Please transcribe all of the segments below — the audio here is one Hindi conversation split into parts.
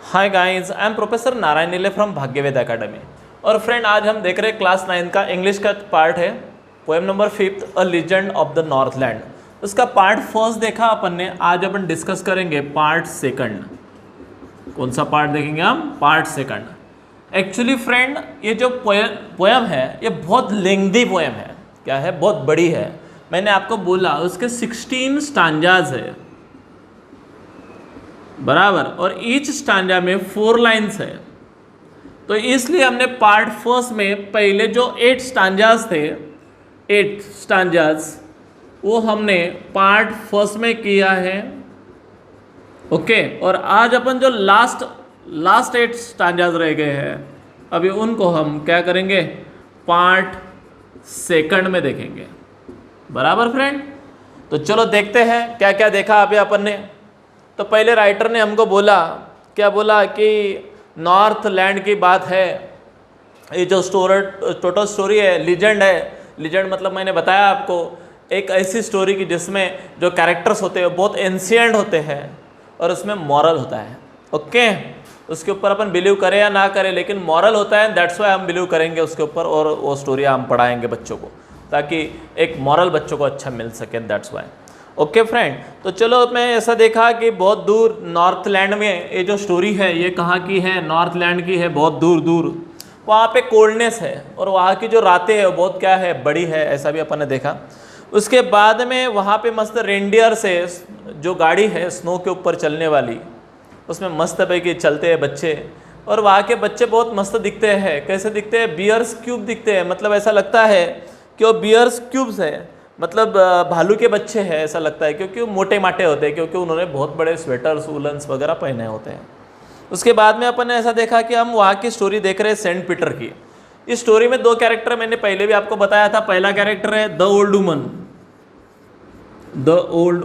Hi guys, I am professor Narayan नीले फ्रॉम भाग्यवेद एकेडमी। और फ्रेंड, आज हम देख रहे हैं क्लास 9 का इंग्लिश का पार्ट है, poem number 5, a legend of the Northland. उसका पार्ट फर्स्ट देखा अपन ने, आज अपन डिस्कस करेंगे पार्ट सेकंड। कौन सा पार्ट देखेंगे हम? Part second. एक्चुअली फ्रेंड, ये जो पोएम है ये बहुत लेंथी पोएम है। क्या है? बहुत बड़ी है। मैंने आपको बोला उसके 16 स्टांजाज है, बराबर, और ईच स्टांजा में 4 लाइन्स है। तो इसलिए हमने पार्ट फर्स्ट में पहले जो 8 स्टांजाज थे, 8 स्टांजाज, वो हमने पार्ट फर्स्ट में किया है। ओके, और आज अपन जो लास्ट 8 स्टांजाज रह गए हैं, अभी उनको हम क्या करेंगे? पार्ट सेकंड में देखेंगे। बराबर फ्रेंड? तो चलो देखते हैं क्या क्या देखा अभी अपन ने। तो पहले राइटर ने हमको बोला, क्या बोला कि नॉर्थ लैंड की बात है। ये जो टोटल स्टोरी है, लीजेंड है। लीजेंड मतलब मैंने बताया आपको, एक ऐसी स्टोरी की जिसमें जो कैरेक्टर्स होते हैं बहुत एंशिएंट होते हैं और उसमें मॉरल होता है। ओके, उसके ऊपर अपन बिलीव करें या ना करें, लेकिन मॉरल होता है। दैट्स वाई हम बिलीव करेंगे उसके ऊपर, और वो स्टोरी हम पढ़ाएंगे बच्चों को, ताकि एक मॉरल बच्चों को अच्छा मिल सके। That's why. ओके फ्रेंड, तो चलो मैं ऐसा देखा कि बहुत दूर नॉर्थ लैंड में ये जो स्टोरी है ये कहाँ की है? नॉर्थ लैंड की है, बहुत दूर दूर। वहाँ पे कोल्डनेस है और वहाँ की जो रातें है वो बहुत क्या है? बड़ी है। ऐसा भी अपन ने देखा। उसके बाद में वहाँ पे मस्त रेंडियर से जो गाड़ी है स्नो के ऊपर चलने वाली, उसमें मस्त पैकी चलते हैं बच्चे, और वहाँ के बच्चे बहुत मस्त दिखते हैं। कैसे दिखते हैं? बियर्स क्यूब दिखते हैं। मतलब ऐसा लगता है कि वो बियर्स क्यूब्स है, मतलब भालू के बच्चे हैं ऐसा लगता है, क्योंकि वो मोटे माटे होते हैं, क्योंकि उन्होंने बहुत बड़े स्वेटर्स, वुलन्स वगैरह पहने होते हैं। उसके बाद में अपन ने ऐसा देखा कि हम वहाँ की स्टोरी देख रहे हैं सेंट पीटर की। इस स्टोरी में 2 कैरेक्टर मैंने पहले भी आपको बताया था। पहला कैरेक्टर है द ओल्ड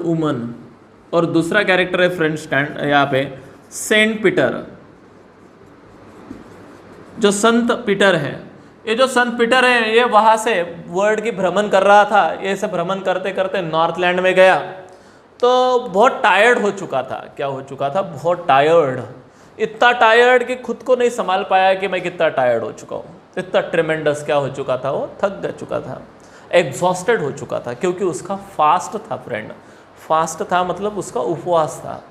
वुमन, और दूसरा कैरेक्टर है फ्रेंड स्टैंड यहाँ पे सेंट पीटर, जो संत पीटर है। ये जो संत पीटर है ये वहाँ से वर्ल्ड की भ्रमण कर रहा था। ये से भ्रमण करते करते नॉर्थलैंड में गया तो बहुत टायर्ड हो चुका था। क्या हो चुका था? बहुत टायर्ड। इतना टायर्ड कि खुद को नहीं संभाल पाया कि मैं कितना टायर्ड हो चुका हूँ। इतना ट्रेमेंडस क्या हो चुका था? वो थक चुका था, एग्जॉस्टेड हो चुका था, क्योंकि उसका फास्ट था फ्रेंड। फास्ट था मतलब उसका उपवास था,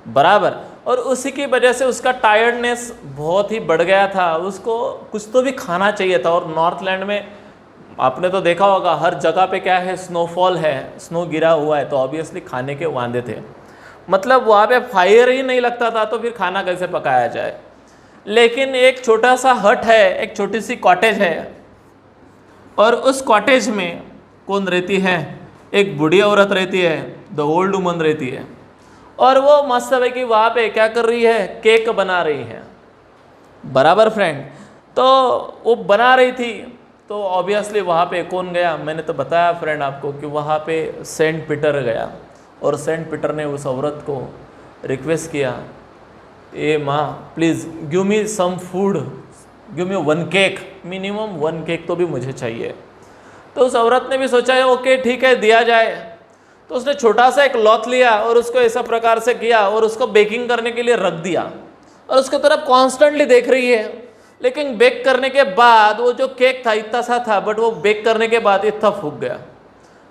बराबर। और उसी की वजह से उसका टायर्डनेस बहुत ही बढ़ गया था। उसको कुछ तो भी खाना चाहिए था। और नॉर्थलैंड में आपने तो देखा होगा हर जगह पे क्या है? स्नोफॉल है, स्नो गिरा हुआ है, तो ऑब्वियसली खाने के वांदे थे। मतलब वहाँ पे फायर ही नहीं लगता था, तो फिर खाना कैसे पकाया जाए? लेकिन एक छोटा सा हट है, एक छोटी सी कॉटेज है, और उस कॉटेज में कौन रहती है? एक बूढ़ी औरत रहती है, द ओल्ड वुमन रहती है। और वो मस्त है कि वहाँ पे क्या कर रही है? केक बना रही है, बराबर फ्रेंड। तो वो बना रही थी, तो ऑब्वियसली वहाँ पे कौन गया? मैंने तो बताया फ्रेंड आपको कि वहाँ पे सेंट पीटर गया, और सेंट पीटर ने उस औरत को रिक्वेस्ट किया, ए माँ please give me some food, give me 1 cake, minimum 1 cake तो भी मुझे चाहिए। तो उस औरत ने भी सोचा है ओके ठीक है, दिया जाए। तो उसने छोटा सा एक लॉथ लिया और उसको ऐसा प्रकार से किया और उसको बेकिंग करने के लिए रख दिया, और उसके तरफ कॉन्स्टेंटली देख रही है। लेकिन बेक करने के बाद वो जो केक था इतना सा था, बट वो बेक करने के बाद इतना फूक गया।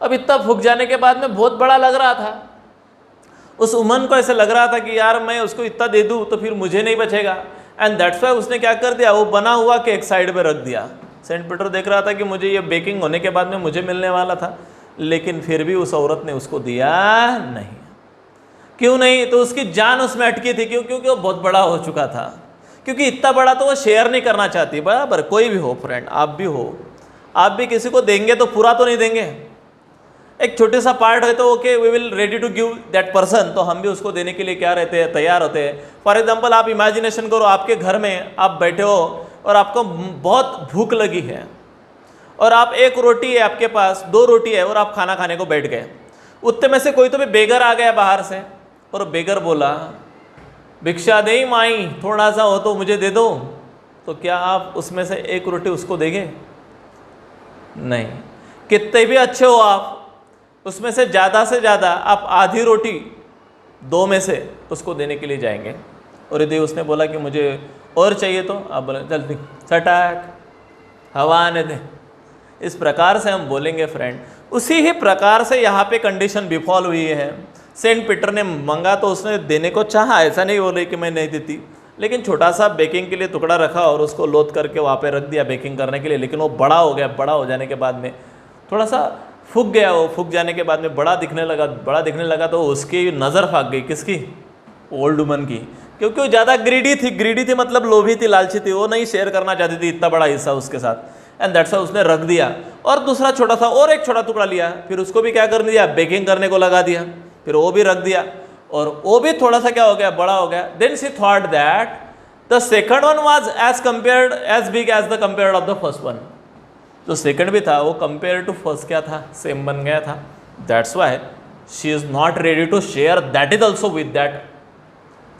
अब इतना फूक जाने के बाद में बहुत बड़ा लग रहा था। उस वुमन को ऐसे लग रहा था कि यार मैं उसको इतना दे दूँ तो फिर मुझे नहीं बचेगा। एंड दैट्स वाई उसने क्या कर दिया? वो बना हुआ केक साइड में रख दिया। सेंट पीटर देख रहा था कि मुझे ये बेकिंग होने के बाद में मुझे मिलने वाला था, लेकिन फिर भी उस औरत ने उसको दिया नहीं। क्यों नहीं? तो उसकी जान उसमें अटकी थी। क्यों? क्योंकि वो बहुत बड़ा हो चुका था। क्योंकि इतना बड़ा तो वो शेयर नहीं करना चाहती। बराबर, कोई भी हो फ्रेंड, आप भी हो, आप भी किसी को देंगे तो पूरा तो नहीं देंगे। एक छोटे सा पार्ट है तो okay, we will ready to give that person, तो हम भी उसको देने के लिए क्या रहते हैं? तैयार होते हैं। फॉर एग्जाम्पल, आप इमेजिनेशन करो, आपके घर में आप बैठे हो और आपको बहुत भूख लगी है, और आप 1 रोटी है आपके पास, 2 रोटी है, और आप खाना खाने को बैठ गए। उतने में से कोई तो भी बेगर आ गया बाहर से, और बेगर बोला भिक्षा दे माई, थोड़ा सा हो तो मुझे दे दो। तो क्या आप उसमें से 1 रोटी उसको देंगे? नहीं। कितने भी अच्छे हो आप, उसमें से ज़्यादा आप आधी रोटी 2 में से उसको देने के लिए जाएंगे। और यदि उसने बोला कि मुझे और चाहिए तो आप बोले जल्दी सटाक हवा आने दे। इस प्रकार से हम बोलेंगे फ्रेंड। उसी ही प्रकार से यहाँ पे कंडीशन बिफॉल हुई है। सेंट पीटर ने मंगा तो उसने देने को चाहा, ऐसा नहीं बोले कि मैं नहीं देती, लेकिन छोटा सा बेकिंग के लिए टुकड़ा रखा और उसको लोथ करके वहाँ पे रख दिया बेकिंग करने के लिए। लेकिन वो बड़ा हो गया, बड़ा हो जाने के बाद में थोड़ा सा फूक गया, वो फूक जाने के बाद में बड़ा दिखने लगा तो उसकी नज़र फाक गई, किसकी? ओल्ड वुमन की, क्योंकि वो ज़्यादा ग्रीडी थी मतलब लोभी थी, लालची थी, वो नहीं शेयर करना चाहती थी इतना बड़ा हिस्सा उसके साथ। एंड दैट्स व्हाई उसने रख दिया और दूसरा छोटा सा और एक छोटा टुकड़ा लिया, फिर उसको भी क्या कर दिया, बेकिंग करने को लगा दिया, फिर वो भी रख दिया और वो भी थोड़ा सा क्या हो गया, बड़ा हो गया। Then she thought that the second one was as big as the compared of the first one. जो सेकंड भी था वो कंपेयर टू फर्स्ट क्या था, सेम बन गया था। That's why she is not ready to share that is also with that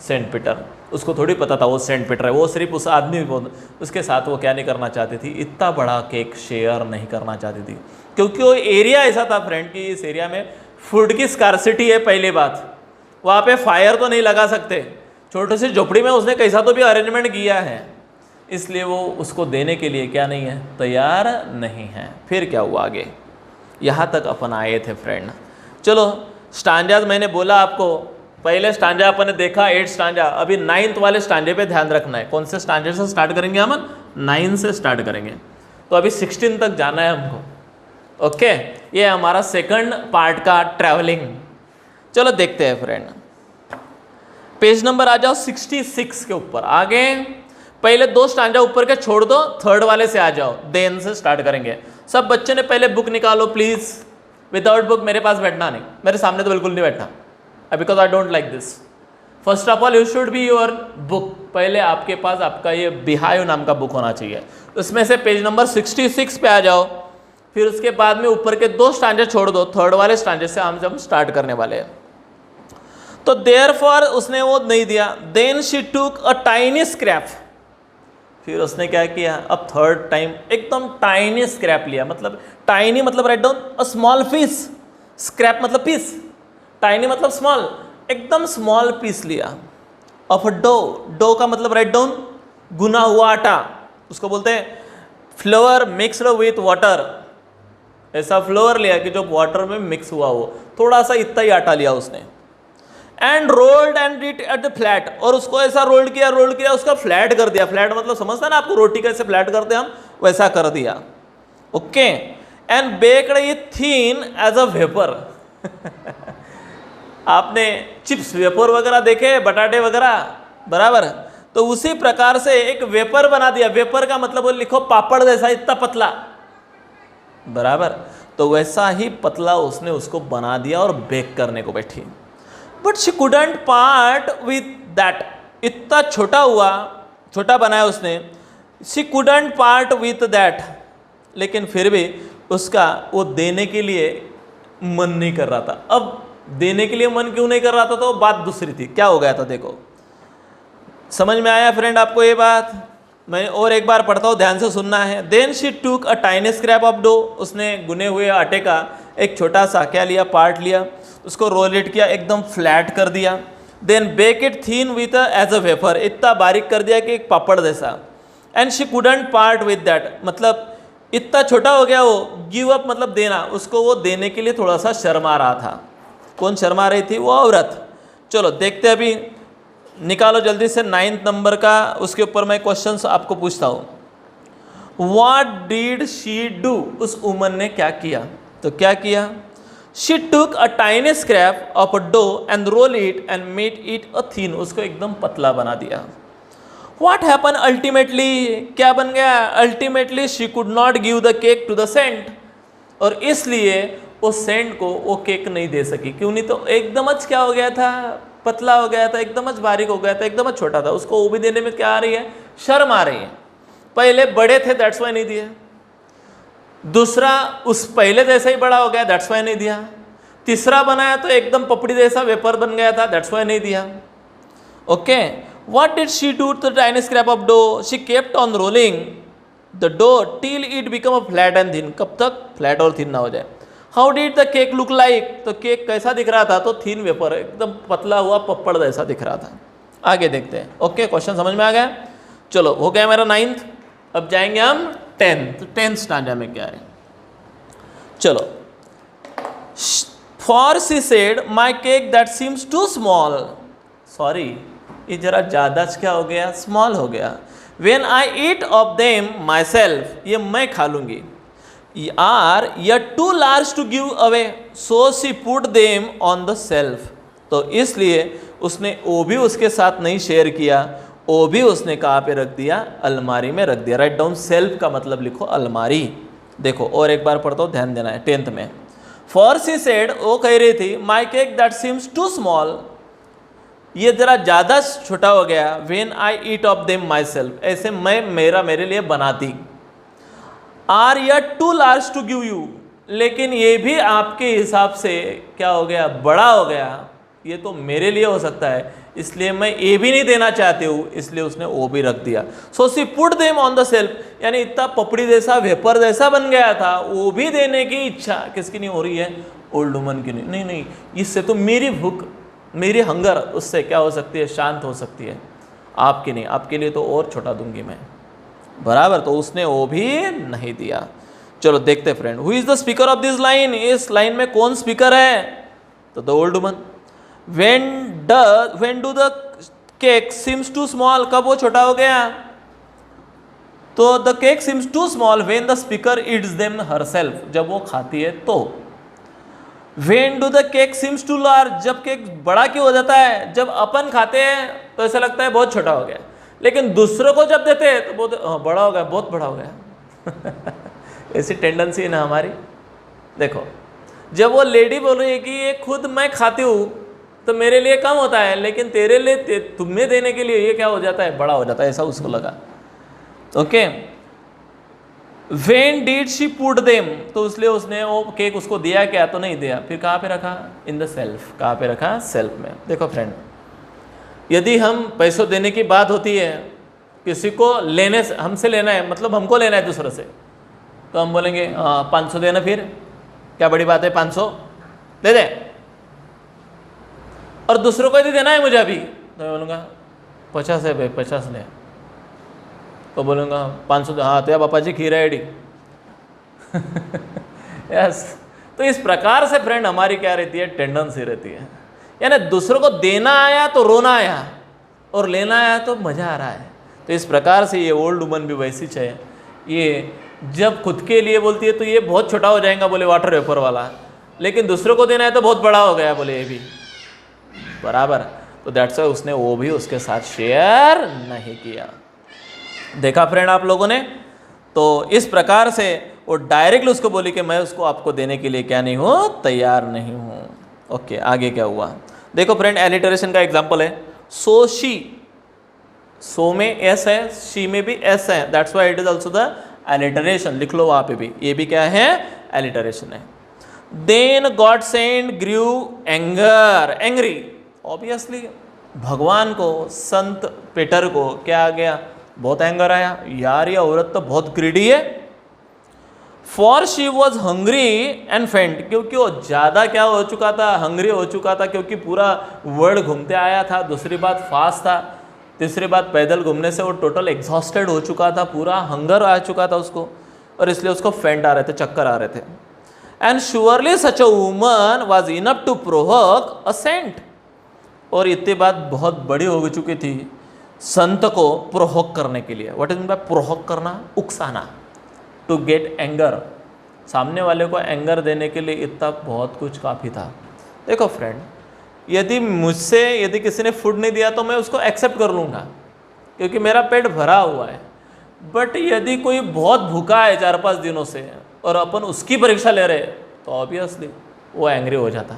saint Peter. उसको थोड़ी पता था वो सेंट पीटर है, वो सिर्फ उस आदमी को उसके साथ वो क्या नहीं करना चाहती थी, इतना बड़ा केक शेयर नहीं करना चाहती थी, क्योंकि वो एरिया ऐसा था फ्रेंड कि इस एरिया में फूड की स्कार्सिटी है। पहली बात, वहाँ पे फायर तो नहीं लगा सकते, छोटी सी झोपड़ी में उसने कैसा तो भी अरेंजमेंट किया है, इसलिए वो उसको देने के लिए क्या नहीं है, तैयार नहीं है। फिर क्या हुआ आगे, यहाँ तक अपन आए थे फ्रेंड। चलो स्टांजाज मैंने बोला आपको, पहले स्टांजा अपन ने देखा 8 स्टांजा, अभी 9th वाले स्टांजे पे ध्यान रखना है। कौन से स्टांजे से स्टार्ट करेंगे हम? 9 से स्टार्ट करेंगे, तो अभी 16 तक जाना है हमको। ओके, ये हमारा सेकंड पार्ट का ट्रैवलिंग। चलो देखते हैं फ्रेंड, पेज नंबर आ जाओ 66 के ऊपर। आगे पहले 2 स्टांजा ऊपर के छोड़ दो, थर्ड वाले से आ जाओ, देन से स्टार्ट करेंगे। सब बच्चे ने पहले बुक निकालो प्लीज, विदाउट बुक मेरे पास बैठना नहीं, मेरे सामने तो बिल्कुल नहीं बैठना, because I don't like this. First of all you should be your book, पहले आपके पास आपका ये बिहाइव नाम का बुक होना चाहिए, उसमें से पेज नंबर 66 पे आ जाओ। फिर उसके बाद में ऊपर के 2 स्टांजे छोड़ दो, थर्ड वाले स्टांजे से हम स्टार्ट करने वाले हैं। तो देयरफॉर उसने वो नहीं दिया। Then she took a tiny scrap, फिर उसने क्या किया, अब थर्ड टाइम एकदम टाइनी स्क्रैप लिया, मतलब टाइनी मतलब write down a small piece, scrap मतलब पीस, टाइनी मतलब स्मॉल, एकदम स्मॉल पीस लिया ऑफ डो। डो का मतलब राइट डाउन गुना हुआ आटा, उसको बोलते हैं फ्लोर मिक्सड विथ वाटर। ऐसा फ्लोर लिया कि जो वाटर में मिक्स हुआ हो, थोड़ा सा इतना ही आटा लिया उसने। And rolled and it at the flat, और उसको ऐसा रोल्ड किया, उसका फ्लैट कर दिया। फ्लैट मतलब समझता ना आपको, रोटी कैसे फ्लैट करते हैं हम, वैसा कर दिया। Okay, and baked it thin as a wafer. आपने चिप्स वेपर वगैरह देखे, बटाटे वगैरह, बराबर, तो उसी प्रकार से एक वेपर बना दिया। वेपर का मतलब वो लिखो पापड़ जैसा, इतना पतला, बराबर, तो वैसा ही पतला उसने उसको बना दिया और बेक करने को बैठी। But she couldn't part with that, इतना छोटा हुआ, छोटा बनाया उसने, she couldn't part with that, लेकिन फिर भी उसका वो देने के लिए मन नहीं कर रहा था। अब देने के लिए मन क्यों नहीं कर रहा था, तो बात दूसरी थी। क्या हो गया था देखो, समझ में आया फ्रेंड आपको ये बात? मैं और एक बार पढ़ता हूँ, ध्यान से सुनना है। Then she took a tiny scrap of dough, उसने गुने हुए आटे का एक छोटा सा क्या लिया, पार्ट लिया, उसको रोल इट किया, एकदम फ्लैट कर दिया। Then bake it thin with as a wafer, इतना बारीक कर दिया कि एक पापड़ जैसा। And she couldn't part with that, मतलब इतना छोटा हो गया वो, गिव अप मतलब देना, उसको वो देने के लिए थोड़ा सा शर्मा रहा था। कौन शर्मा रही थी? वो औरत। चलो देखते हैं, अभी निकालो जल्दी से 9th नंबर का, उसके ऊपर मैं क्वेश्चंस आपको पूछता हूँ। व्हाट डिड शी डू, उस वुमन ने क्या किया? तो क्या किया? She took a tiny scrap of a dough and roll it and made it a thin, उसको एकदम पतला बना दिया। व्हाट हैपन अल्टीमेटली, क्या बन गया? Ultimately she could not give the cake to the saint, और इसलिए वो सेंट को वो केक नहीं दे सकी। क्यों नहीं? तो एकदमच क्या हो गया था, पतला हो गया था, एकदमच बारीक हो गया था, एकदमच छोटा था, उसको वो भी देने में क्या आ रही है, शर्म आ रही है। पहले बड़े थे दैट्स वाई नहीं दिया, दूसरा उस पहले जैसा ही बड़ा हो गया दैट्स वाई नहीं दिया, तीसरा बनाया तो एकदम पपड़ी जैसा वेपर बन गया था दैट्स वाई नहीं दिया। Okay, what did she do to the tiny scrap of dough? She kept on rolling the dough till it become a flat and thin, कब तक फ्लैट और थिन ना हो जाए। How did the cake look like, तो केक कैसा दिख रहा था? तो थिन वेपर, एकदम पतला हुआ पपड़ जैसा दिख रहा था। आगे देखते हैं। ओके, क्वेश्चन समझ में आ गया? चलो, हो गया मेरा 9th। अब जाएंगे हम 10th। 10th स्टैंजा में क्या है? चलो, for she said my cake that seems too small. Sorry, ये जरा ज़्यादा क्या हो गया? स्मॉल हो गया। When I eat of them myself, ये मैं खा लूँगी। Are yet too large to give away, so she put them on the shelf. तो इसलिए उसने वो भी उसके साथ नहीं शेयर किया, वो भी उसने कहाँ पे रख दिया? अलमारी में रख दिया। राइट डाउन, सेल्फ का मतलब लिखो अलमारी। देखो और एक बार पढ़ता हूँ, ध्यान देना है। 10th में फॉर शी सेड, वो कह रही थी my cake that seems too small, ये जरा ज़्यादा छोटा हो गया। When I eat of them myself, ऐसे मैं मेरे लिए बनाती। Are yet too large to give you, लेकिन ये भी आपके हिसाब से क्या हो गया? बड़ा हो गया। ये तो मेरे लिए हो सकता है, इसलिए मैं ये भी नहीं देना चाहती हूँ, इसलिए उसने वो भी रख दिया। So see put them on the shelf, यानी इतना पपड़ी जैसा, वेपर जैसा बन गया था, वो भी देने की इच्छा किसकी नहीं हो रही है? ओल्ड वुमन की नहीं। नहीं, इससे तो मेरी भूख, मेरी हंगर उससे क्या हो सकती है? शांत हो सकती है। आपकी नहीं, आपके लिए तो और छोटा दूंगी मैं। बराबर, तो उसने वो भी नहीं दिया। चलो देखते friend, who is the speaker of this line? इस लाइन में कौन स्पीकर है? तो the old woman. when do the cake seems too small, कब वो छोटा हो गया? तो the cake seems too small when the speaker eats them herself, जब वो खाती है तो। when do the cake seems too large, जब केक बड़ा क्यों हो जाता है? जब अपन खाते हैं तो ऐसा लगता है बहुत छोटा हो गया, लेकिन दूसरों को जब देते हैं तो बहुत बड़ा हो गया, बहुत बड़ा हो गया। ऐसी टेंडेंसी है ना हमारी। देखो, जब वो लेडी बोल रही है कि ये खुद मैं खाती हूँ तो मेरे लिए कम होता है, लेकिन तेरे लिए, तुम्हें देने के लिए ये क्या हो जाता है? बड़ा हो जाता है, ऐसा उसको लगा। Okay, when did she put them, तो इसलिए उसने वो केक उसको दिया क्या? तो नहीं दिया। फिर कहाँ पे रखा? In the self. कहाँ पे रखा? सेल्फ में। देखो फ्रेंड, यदि हम पैसों देने की बात होती है, किसी को लेने से, हमसे लेना है, मतलब हमको लेना है दूसरों से, तो हम बोलेंगे 500 देना। फिर क्या बड़ी बात है? 500 दे दे। और दूसरों को यदि देना है मुझे अभी, तो मैं बोलूँगा 50 है भाई, 50 ले। तो बोलूँगा 500। हाँ, तो या पापा जी खीर है एडी। यस। तो इस प्रकार से फ्रेंड हमारी क्या रहती है? टेंडेंसी रहती है। यानी दूसरों को देना आया तो रोना आया, और लेना आया तो मज़ा आ रहा है। तो इस प्रकार से ये ओल्ड वुमन भी वैसी है। ये जब खुद के लिए बोलती है तो ये बहुत छोटा हो जाएगा, बोले वाटर वेपर वाला, लेकिन दूसरों को देना है तो बहुत बड़ा हो गया, बोले ये भी। बराबर, तो दैट्स वाई उसने वो भी उसके साथ शेयर नहीं किया। देखा फ्रेंड आप लोगों ने? तो इस प्रकार से वो डायरेक्टली उसको बोली कि मैं उसको आपको देने के लिए क्या नहीं हूँ? तैयार नहीं हूँ। ओके, आगे क्या हुआ? देखो फ्रेंड, एलिटरेशन का एग्जाम्पल है। सो शी, सो में एस है, शी में भी एस है, that's why it is also the alliteration. लिख लो वहाँ पे भी, ये भी क्या है? एलिटरेशन है। देन गॉड सेंड ग्रू एंगर, एंग्री। ऑब्वियसली भगवान को, संत पीटर को क्या आ गया? बहुत एंगर आया। यार ये औरत तो बहुत ग्रीडी है। For she was hungry and फेंट, क्योंकि वो ज़्यादा क्या हो चुका था? हंग्री हो चुका था, क्योंकि पूरा वर्ल्ड घूमते आया था। दूसरी बात फास्ट था। तीसरी बात पैदल घूमने से वो टोटल एग्जॉस्टेड हो चुका था, पूरा हंगर आ चुका था उसको, और इसलिए उसको फेंट आ रहे थे, चक्कर आ रहे थे। And surely such a woman was enough to provoke a saint, और इतनी बात बहुत बड़ी हो चुकी थी संत को प्रोवोक करने के लिए। What is mean by provoke करना? उकसाना, टू गेट एंगर। सामने वाले को एंगर देने के लिए इतना बहुत कुछ काफ़ी था। देखो फ्रेंड, यदि मुझसे यदि किसी ने फूड नहीं दिया तो मैं उसको एक्सेप्ट कर लूँगा, क्योंकि मेरा पेट भरा हुआ है। बट यदि कोई बहुत भूखा है 4-5 दिनों से और अपन उसकी परीक्षा ले रहे, तो ऑब्वियसली वो एंग्री हो जाता।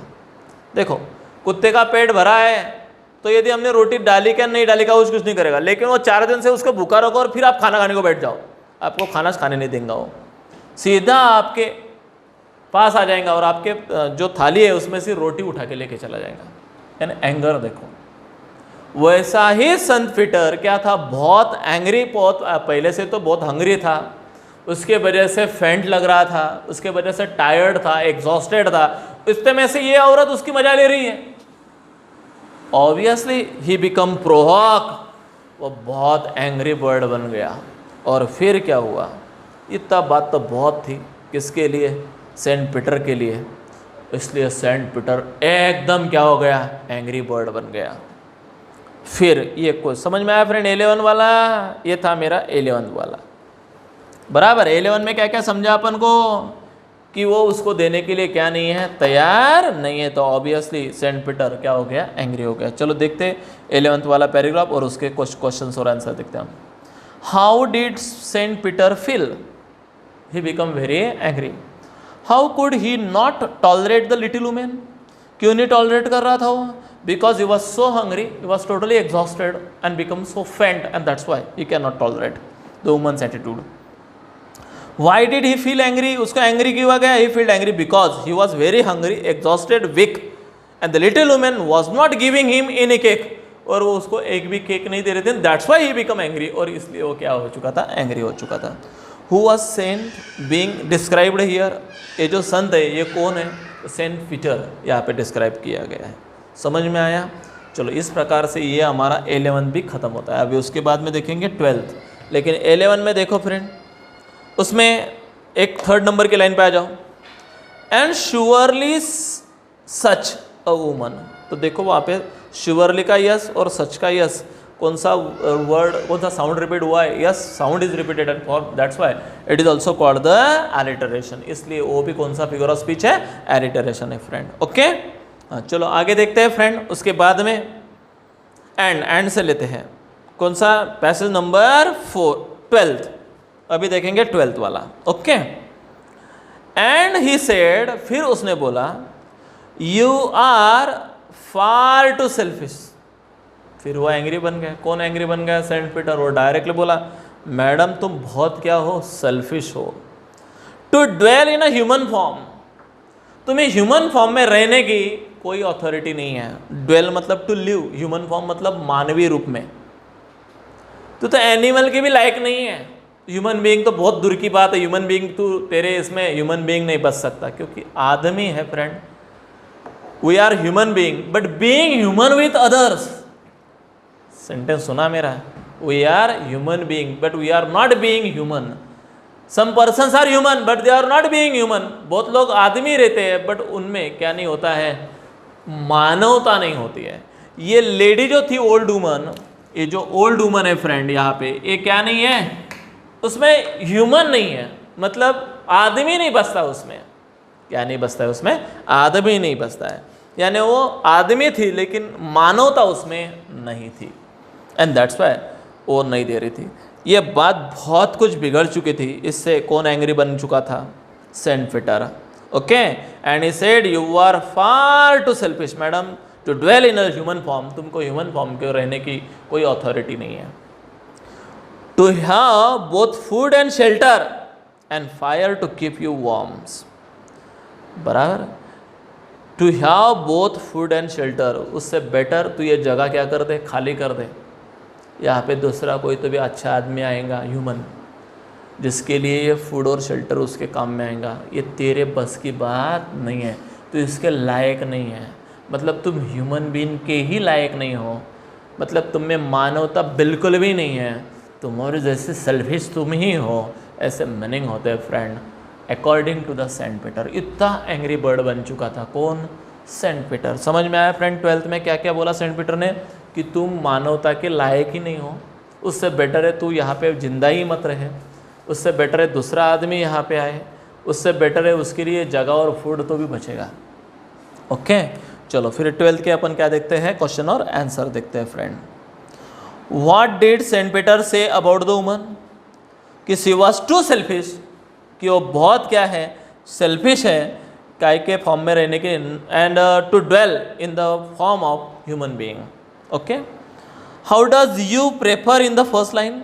देखो, कुत्ते का पेट भरा है तो यदि हमने रोटी डाली क्या नहीं डाली का वो कुछ नहीं करेगा, लेकिन वो 4 दिन से उसको भूखा रखो और फिर आप खाना खाने को बैठ जाओ, आपको खाना खाने नहीं देंगे। वो सीधा आपके पास आ जाएगा और आपके जो थाली है उसमें से रोटी उठा के लेके चला जाएगा। यानी एंगर देखो। वैसा ही संत पीटर क्या था? बहुत एंग्री, बहुत पहले से तो बहुत हंग्री था, उसके वजह से फेंट लग रहा था, उसके वजह से टायर्ड था, एग्जॉस्टेड था। इतने में से ये औरत उसकी मजा ले रही है। ऑब्वियसली ही बिकम प्रोवोक, वो बहुत एंग्री बर्ड बन गया। और फिर क्या हुआ, इतना बात तो बहुत थी, किसके लिए, सेंट पीटर के लिए, इसलिए सेंट पीटर एकदम क्या हो गया, एंग्री बर्ड बन गया। फिर ये कुछ समझ में आया फ्रेंड, 11 वाला, ये था मेरा 11 वाला, बराबर। 11 में क्या क्या समझा अपन को, कि वो उसको देने के लिए क्या नहीं है, तैयार नहीं है, तो ऑब्वियसली सेंट पीटर क्या हो गया, एंग्री हो गया। चलो देखते 11th वाला पैराग्राफ और उसके कुछ क्वेश्चंस और आंसर देखते हैं हम। How did Saint Peter feel, he become very angry. How could he not tolerate the little women, क्यों नहीं टॉलरेट कर रहा था वो, because he was so hungry, he was totally exhausted and become so faint, and that's why he can not tolerate the woman's attitude. Why did he feel angry, उसको एंग्री क्यों आ गया, he feel angry because he was very hungry, exhausted, week, and the little women was not giving him any cake, और वो उसको एक भी केक नहीं दे रहे थे, that's why he become angry, और इसलिए वो क्या हो चुका था, एंग्री हो चुका था। Who was sent being described here, ये जो संत है ये कौन है, सेंट पीटर यहाँ पे डिस्क्राइब किया गया है। समझ में आया। चलो इस प्रकार से ये हमारा 11 भी खत्म होता है। अभी उसके बाद में देखेंगे 12th, लेकिन 11 में देखो फ्रेंड, उसमें एक 3rd नंबर की लाइन पे आ जाओ, and surely such a woman. तो देखो वहाँ पे श्योरली का यस और सच का यस, कौन सा वर्ड, कौन सा साउंड रिपीट हुआ है, yes sound is repeated, and for that's why it is also called the alliteration, इसलिए वो भी कौन सा फिगर ऑफ स्पीच है, एलिटरेशन है फ्रेंड। ओके चलो आगे देखते हैं फ्रेंड। उसके बाद में एंड से लेते हैं, कौन सा पैसेज नंबर 12th, अभी देखेंगे 12th वाला। ओके, एंड ही सेड, फिर उसने बोला, you are far too selfish. फिर वो एंग्री बन गया। कौन एंग्री बन गया, सेंट पीटर। वो डायरेक्टली बोला, मैडम तुम बहुत क्या हो, सेल्फिश हो। To dwell in a human form, तुम्हें ह्यूमन फॉर्म में रहने की कोई अथॉरिटी नहीं है। ड्वेल मतलब टू लिव, ह्यूमन फॉर्म मतलब मानवीय रूप में। तो एनिमल के भी लायक नहीं है। ह्यूमन बीइंग तो बहुत दूर की बात है, ह्यूमन बीइंग तो तेरे इसमें ह्यूमन बीइंग नहीं बच सकता, क्योंकि आदमी है friend. We are human being but being human with others. Sentence सुना मेरा, we are human being but we are not being human. Some persons are human but they are not being human. बहुत लोग आदमी रहते हैं बट उनमें क्या नहीं होता है, मानवता नहीं होती है। ये लेडी जो थी ओल्ड वुमन, ये जो ओल्ड वुमन है फ्रेंड यहाँ पे, ये क्या नहीं है, उसमें ह्यूमन नहीं है, मतलब आदमी नहीं बसता उसमें। क्या नहीं बसता है उसमें, आदमी नहीं बसता है। यानी वो आदमी थी लेकिन मानवता उसमें नहीं थी, एंड दैट्स वाई वो नहीं दे रही थी। ये बात बहुत कुछ बिगड़ चुकी थी। इससे कौन एंग्री बन चुका था, Saint Peter. Okay, and he said you are far too selfish madam to dwell in a human form. तुमको ह्यूमन फॉर्म के रहने की कोई अथॉरिटी नहीं है। To have both food and shelter and fire to keep you warms. बराबर, to have both food and shelter, उससे बेटर तू ये जगह क्या कर दे, खाली कर दे। यहाँ पे दूसरा कोई तो भी अच्छा आदमी आएगा, ह्यूमन, जिसके लिए ये फूड और शेल्टर उसके काम में आएगा। ये तेरे बस की बात नहीं है, तो इसके लायक नहीं है। मतलब तुम ह्यूमन बीइंग के ही लायक नहीं हो, मतलब तुम में मानवता बिल्कुल भी नहीं है। तुम्हारे जैसे सेल्फिश तुम ही हो, ऐसे मीनिंग होते हैं friend, according to the saint Peter. इतना एंग्री बर्ड बन चुका था कौन, सेंट पीटर। समझ में आया फ्रेंड 12th में क्या क्या बोला सेंट पीटर ने, कि तुम मानवता के लायक ही नहीं हो। उससे बेटर है तू यहाँ पे जिंदा ही मत रहे, उससे बेटर है दूसरा आदमी यहाँ पे आए, उससे बेटर है उसके लिए जगह और फूड तो भी बचेगा। ओके, चलो फिर 12th के अपन क्या देखते हैं, क्वेश्चन और आंसर देखते हैं friend. What did Saint Peter say about the woman, कि शी वॉज टू सेल्फिश, कि वो बहुत क्या है, सेल्फिश है, काय के फॉर्म में रहने के, and to dwell in the form of human being. Okay, how does you prefer in the first line,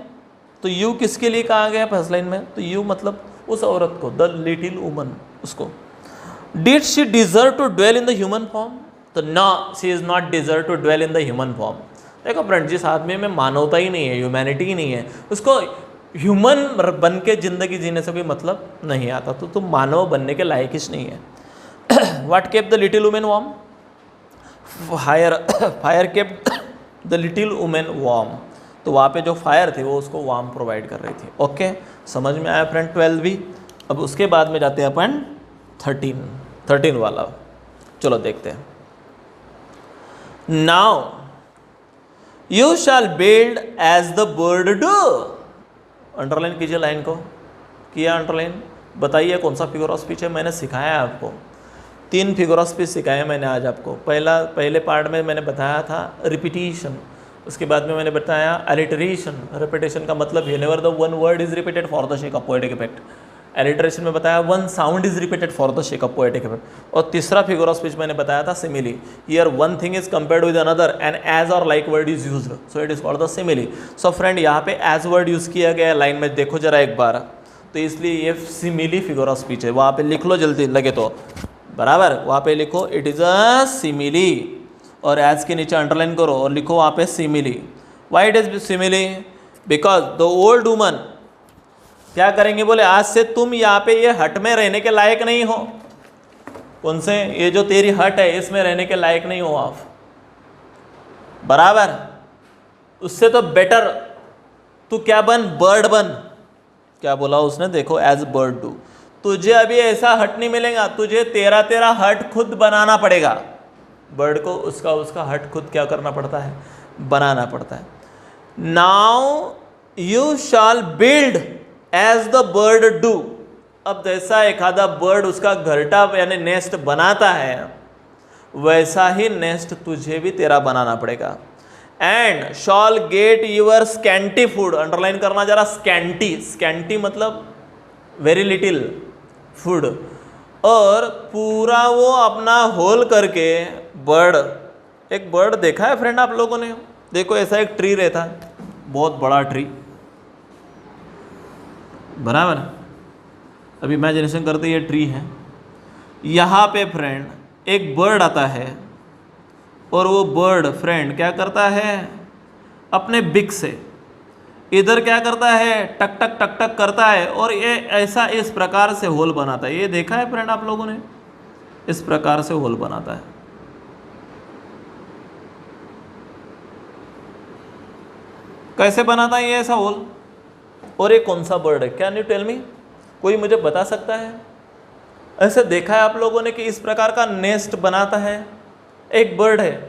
तो यू किसके लिए कहा गया फर्स्ट लाइन में, तो यू मतलब उस औरत को, द लिटिल वुमन, उसको। Did she deserve to dwell in the human form, तो no, she is not deserve to dwell in the human form. देखो फ्रेंड, जिस आदमी में मानवता ही नहीं है, ह्यूमैनिटी ही नहीं है, उसको ह्यूमन बन के जिंदगी जीने से कोई मतलब नहीं आता, तो तुम मानव बनने के लायक ही नहीं है। What kept the little women warm, fire kept the little women warm, तो वहाँ पे जो फायर थी वो उसको वार्म प्रोवाइड कर रही थी। ओके, समझ में आया फ्रेंड 12 भी। अब उसके बाद में जाते हैं अपन 13 वाला, चलो देखते हैं। Now you shall build as the bird do. Underline कीजिए लाइन को, किया अंडरलाइन। बताइए कौन सा फिगर ऑफ स्पीच है, मैंने सिखाया है आपको 3 फिगर ऑफ स्पीच सिखाए मैंने आज आपको। पहले पार्ट में मैंने बताया था रिपीटिशन, उसके बाद में मैंने बताया एलिटरेशन। रिपीटेशन का मतलब whenever the one word is repeated for the sake of poetic effect. Alliteration में बताया one sound is repeated for the sake of poetic effect. और तीसरा फिगर ऑफ स्पीच मैंने बताया था simile. Here one thing is compared with another and as और like word is used, so it is called the simile. So friend यहाँ पे एज वर्ड यूज किया गया लाइन में, देखो जरा एक बार, तो इसलिए ये सिमिली फिगर ऑफ स्पीच है। वहाँ पे लिख लो जल्दी लगे तो, बराबर वहाँ पे लिखो इट इज़ अ सिमिली, और एज के नीचे अंडरलाइन करो और लिखो वहाँ पे simile. Why it is simile? Because the old woman क्या करेंगे बोले, आज से तुम यहाँ पे ये हट में रहने के लायक नहीं हो। कौन से? ये जो तेरी हट है इसमें रहने के लायक नहीं हो आप, बराबर। उससे तो बेटर तू क्या बन, बर्ड बन। क्या बोला उसने, देखो एज बर्ड डू। तुझे अभी ऐसा हट नहीं मिलेगा, तुझे तेरा हट खुद बनाना पड़ेगा। बर्ड को उसका हट खुद क्या करना पड़ता है, बनाना पड़ता है। Now you shall build as the bird do. अब जैसा एक आधा बर्ड उसका घरटा यानी नेस्ट बनाता है, वैसा ही नेस्ट तुझे भी तेरा बनाना पड़ेगा। And shall get your scanty food. Underline करना जरा, स्कैंटी मतलब वेरी लिटिल फूड। और पूरा वो अपना होल करके बर्ड, एक बर्ड देखा है फ्रेंड आप लोगों ने? देखो ऐसा एक ट्री रहता है, बहुत बड़ा ट्री, बराबर। अब इमेजिनेशन करते ये ट्री है, यहाँ पे फ्रेंड एक बर्ड आता है, और वो बर्ड फ्रेंड क्या करता है, अपने बिक से इधर क्या करता है, टक टक टक टक करता है, और ये ऐसा इस प्रकार से होल बनाता है। ये देखा है फ्रेंड आप लोगों ने? इस प्रकार से होल बनाता है। कैसे बनाता है ये ऐसा होल? और ये कौन सा बर्ड है, कैन यू टेल मी? कोई मुझे बता सकता है? ऐसे देखा है आप लोगों ने कि इस प्रकार का नेस्ट बनाता है एक बर्ड है।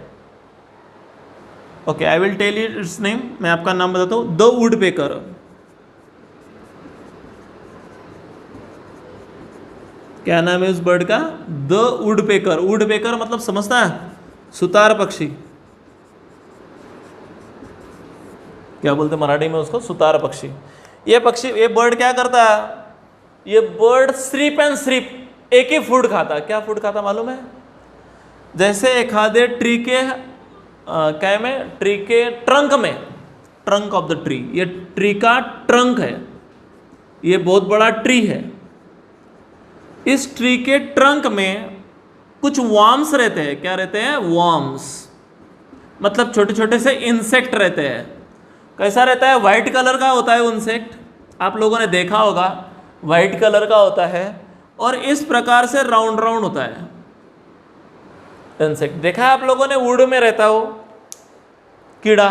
Okay, I will tell you its name. मैं आपका नाम बताता हूँ, द वुडपेकर। क्या नाम है उस बर्ड का? The woodpecker. वुडपेकर मतलब समझता है? सुतार पक्षी। क्या बोलते मराठी में उसको? सुतार पक्षी। ये पक्षी, ये बर्ड क्या करता है? ये बर्ड स्रीप एंड स्रीप एक ही फूड खाता। क्या फूड खाता मालूम है? जैसे एक आधे ट्री के क्या में, ट्री के ट्रंक में, ट्रंक ऑफ द ट्री, ये ट्री का ट्रंक है, ये बहुत बड़ा ट्री है। इस ट्री के ट्रंक में कुछ वर्म्स रहते हैं। क्या रहते हैं? वर्म्स मतलब छोटे छोटे से इंसेक्ट रहते हैं। कैसा रहता है? वाइट कलर का होता है इंसेक्ट, आप लोगों ने देखा होगा, वाइट कलर का होता है, और इस प्रकार से राउंड राउंड होता है इंसेक्ट। देखा है आप लोगों ने? वुड में रहता हो कीड़ा,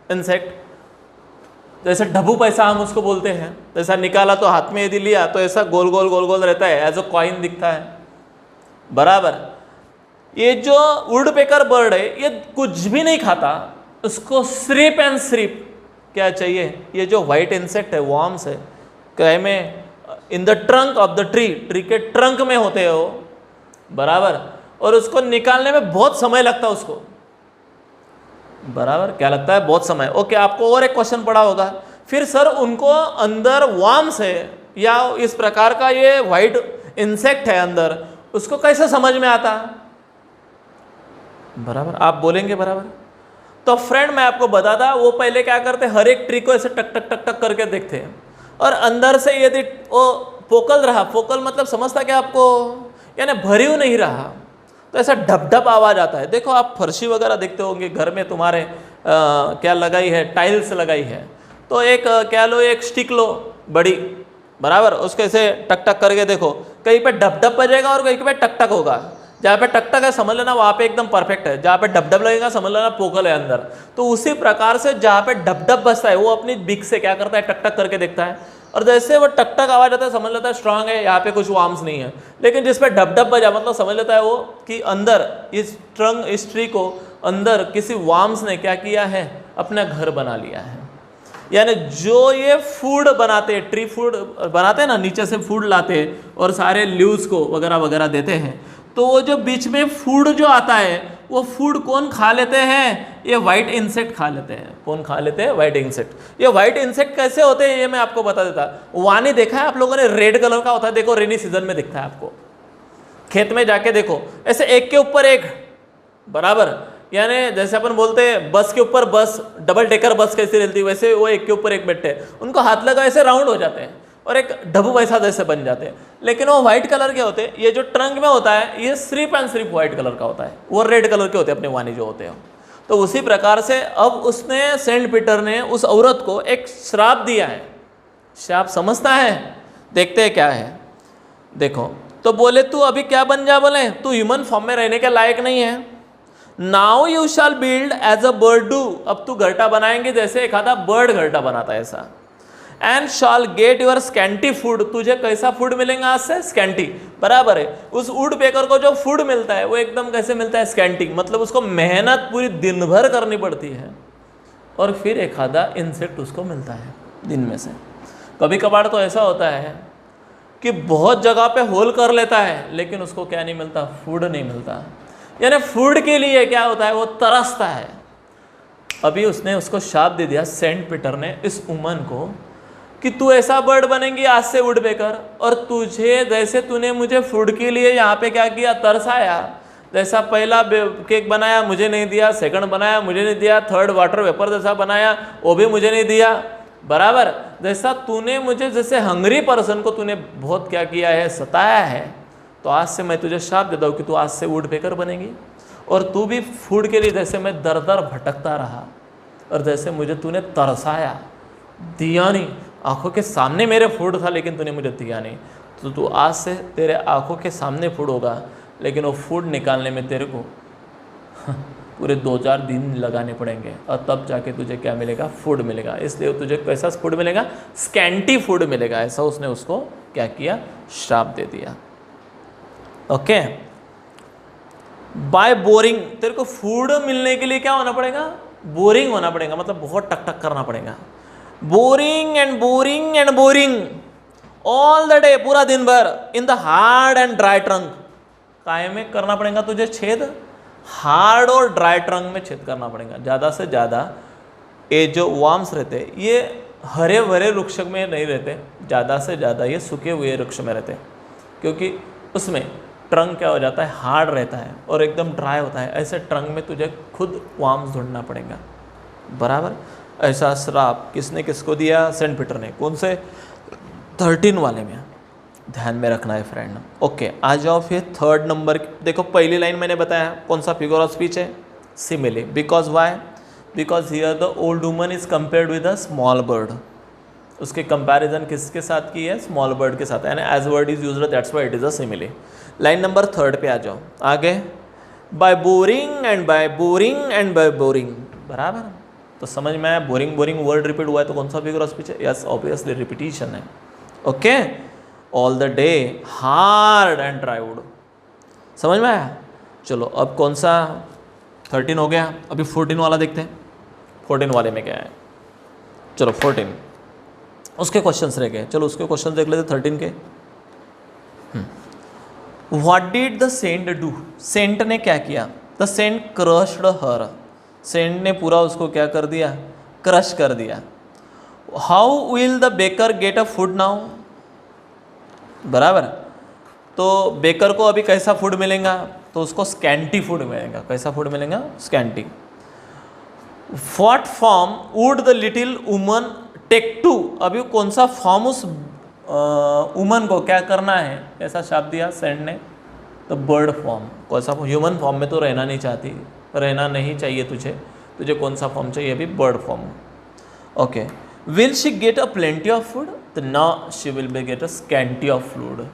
इंसेक्ट, जैसे ढबू पैसा हम उसको बोलते हैं। जैसा निकाला तो हाथ में यदि लिया तो ऐसा गोल गोल गोल गोल रहता है, एज अ कॉइन दिखता है, बराबर। ये जो वुडपेकर बर्ड है ये कुछ भी नहीं खाता, उसको स्रीप एंड स्रीप क्या चाहिए? ये जो व्हाइट इंसेक्ट है, वर्म्स है, क्या में, in the trunk of the tree, tree के ट्रंक में होते हो, बराबर। और उसको निकालने में बहुत समय लगता है उसको, बराबर। क्या लगता है? बहुत समय। ओके, आपको और एक क्वेश्चन पड़ा होगा, फिर सर उनको अंदर वर्म्स है या इस प्रकार का ये व्हाइट इंसेक्ट है अंदर, उसको कैसे समझ में आता? बराबर, आप बोलेंगे बराबर। तो फ्रेंड मैं आपको बताता, वो पहले क्या करते, हर एक ट्री को ऐसे टक टक टक टक करके देखते हैं, और अंदर से यदि वो फोकल रहा, फोकल मतलब समझता क्या आपको, यानी भरी नहीं रहा, तो ऐसा ढप ढप आवाज़ आता है। देखो आप फर्शी वगैरह देखते होंगे घर में, तुम्हारे क्या लगाई है, टाइल्स लगाई है, तो एक क्या लो, एक स्टिक लो बड़ी, बराबर, उसके ऐसे टक टक करके देखो, कहीं पे ढप ढप बजेगा और कहीं पे टक टक होगा। जहाँ पे टक टक है समझ लेना वहाँ पे एकदम परफेक्ट है, जहाँ पे डब डब लगेगा समझ लेना पोकल है अंदर। तो उसी प्रकार से जहाँ पे डब डब बजता है वो अपनी बिग से क्या करता है, टक टक करके देखता है, और जैसे वो टक टक आवाज आता है समझ लेता है स्ट्रांग है, यहाँ पे कुछ वार्म्स नहीं है। लेकिन जिस पे डब डब बजा मतलब समझ लेता है वो कि अंदर इस ट्रंक इस ट्री को अंदर किसी वार्म्स ने क्या किया है, अपना घर बना लिया है। यानी जो ये फूड बनाते हैं, ट्री फूड बनाते हैं ना, नीचे से फूड लाते हैं और सारे लीव्स को वगैरह वगैरह देते हैं, तो वो जो बीच में फूड जो आता है वो फूड कौन खा लेते हैं, ये वाइट इंसेक्ट खा लेते हैं। कौन खा लेते हैं, वाइट इंसेक्ट। ये वाइट इंसेक्ट कैसे होते हैं ये मैं आपको बता देता। वानी देखा है आप लोगों ने, रेड कलर का होता है, देखो रेनी सीजन में दिखता है आपको, खेत में जाके देखो, ऐसे एक के ऊपर एक बराबर, यानी जैसे अपन बोलते हैं बस के ऊपर बस, डबल डेकर बस कैसी रहती है वैसे वो एक के ऊपर एक बैठते हैं, उनको हाथ लगा ऐसे राउंड हो जाते हैं और एक ढब्बू वैसा जैसे बन जाते हैं। लेकिन वो व्हाइट कलर के होते हैं। ये जो ट्रंक में होता है ये सिर्फ एंड सिर्फ व्हाइट कलर का होता है, वो रेड कलर के होते हैं अपने वानी जो होते हैं। तो उसी प्रकार से अब उसने सेंट पीटर ने उस औरत को एक श्राप दिया है। श्राप समझता है, देखते हैं क्या है। देखो तो बोले तू अभी क्या बन जा, बोले तू ह्यूमन फॉर्म में रहने के लायक नहीं है। Now you shall build as a bird do, अब तू घरटा बनाएंगे जैसे एक आधा बर्ड घरटा बनाता है ऐसा। And shall get your scanty food, तुझे कैसा फूड मिलेगा आज से, स्कैंटी, बराबर है। उस वुड पेकर को जो फूड मिलता है वो एकदम कैसे मिलता है, स्कैंटी, मतलब उसको मेहनत पूरी दिन भर करनी पड़ती है और फिर एक आधा इंसेक्ट उसको मिलता है दिन में से। कभी कभार तो ऐसा होता है कि बहुत जगह पे होल कर लेता है लेकिन उसको क्या नहीं मिलता, फूड नहीं मिलता। यानी फूड के लिए क्या होता है, वो तरसता है। अभी उसने उसको शाप दे दिया सेंट पीटर ने इस वुमन को कि तू ऐसा बर्ड बनेगी आज से वुड पेकर, और तुझे जैसे तूने मुझे फूड के लिए यहाँ पे क्या किया, तरसाया, जैसा पहला केक बनाया मुझे नहीं दिया, सेकंड बनाया मुझे नहीं दिया, थर्ड वाटर वेपर जैसा बनाया वो भी मुझे नहीं दिया, बराबर। जैसा तूने मुझे, जैसे हंगरी पर्सन को तूने बहुत क्या किया है, सताया है, तो आज से मैं तुझे शाप देता हूँ कि तू आज से वुड पेकर बनेगी। और तू भी फूड के लिए जैसे मैं दर दर भटकता रहा और जैसे मुझे तूने तरसाया, दिया नहीं, आंखों के सामने मेरे फूड था लेकिन तूने मुझे दिया नहीं, तो तू आज से तेरे आंखों के सामने फूड होगा, लेकिन वो फूड निकालने में तेरे को पूरे 2-4 दिन लगाने पड़ेंगे और तब जाके तुझे क्या मिलेगा, फूड मिलेगा। इसलिए तुझे कैसा फूड मिलेगा, स्कैंटी फूड मिलेगा। ऐसा उसने उसको क्या किया, श्राप दे दिया। ओके, बाय बोरिंग, तेरे को फूड मिलने के लिए क्या होना पड़ेगा, बोरिंग होना पड़ेगा, मतलब बहुत टक टक करना पड़ेगा। Boring and boring and boring all the day, पूरा दिन भर, in the hard and dry trunk, काय में करना पड़ेगा तुझे छेद, हार्ड और ड्राई ट्रंक में छेद करना पड़ेगा। ज़्यादा से ज़्यादा ये जो वार्म्स रहते हैं ये हरे भरे वृक्ष में नहीं रहते, ज़्यादा से ज़्यादा ये सूखे हुए वृक्ष में रहते हैं, क्योंकि उसमें ट्रंक क्या हो जाता है, हार्ड रहता है और एकदम ड्राई होता है। ऐसे ट्रंक में तुझे खुद वार्म्स ढूंढना पड़ेगा, बराबर। ऐसा श्राप किसने किसको दिया, सेंट पीटर ने। कौन से, 13 वाले में, ध्यान में रखना है फ्रेंड। ओके, आ जाओ फिर थर्ड नंबर। देखो पहली लाइन मैंने बताया कौन सा फिगर ऑफ स्पीच है, simile. Because why, because here the old woman is compared with a small bird. उसके कंपैरिजन किसके साथ की है, स्मॉल बर्ड के साथ, यानी as word is used, that's why it is a simile. Line number 3 पे आ जाओ आगे, by boring and by boring and by boring, बराबर। तो समझ में आया, बोरिंग बोरिंग वर्ड रिपीट हुआ है तो कौन सा फिगर ऑफ स्पीच है, यस ऑब्वियसली रिपीटिशन है। Okay, all the day hard and dry would, समझ में आया। चलो अब कौन सा, 13 हो गया, अभी 14 वाला देखते हैं। 14 वाले में क्या है, चलो 14 उसके क्वेश्चंस रह गए, चलो उसके क्वेश्चन देख लेते 13 के। What did the saint do, saint ने क्या किया, the saint crushed her, saint ने पूरा उसको क्या कर दिया, क्रश कर दिया। How will the baker get a food now, बराबर। तो बेकर को अभी कैसा फूड मिलेगा, तो उसको स्कैंटी फूड मिलेगा। कैसा फूड मिलेगा, scanty. What form would the little woman take to, अभी कौन सा फॉर्म उस वुमन को क्या करना है, ऐसा शाप दिया सेंट ने, तो बर्ड फॉर्म। कौन सा, ह्यूमन फॉर्म में तो रहना नहीं चाहती, रहना नहीं चाहिए तुझे, तुझे कौन सा फॉर्म चाहिए, अभी bird form. Okay, will she get a plenty of food, तो ना she will be get a scanty of food.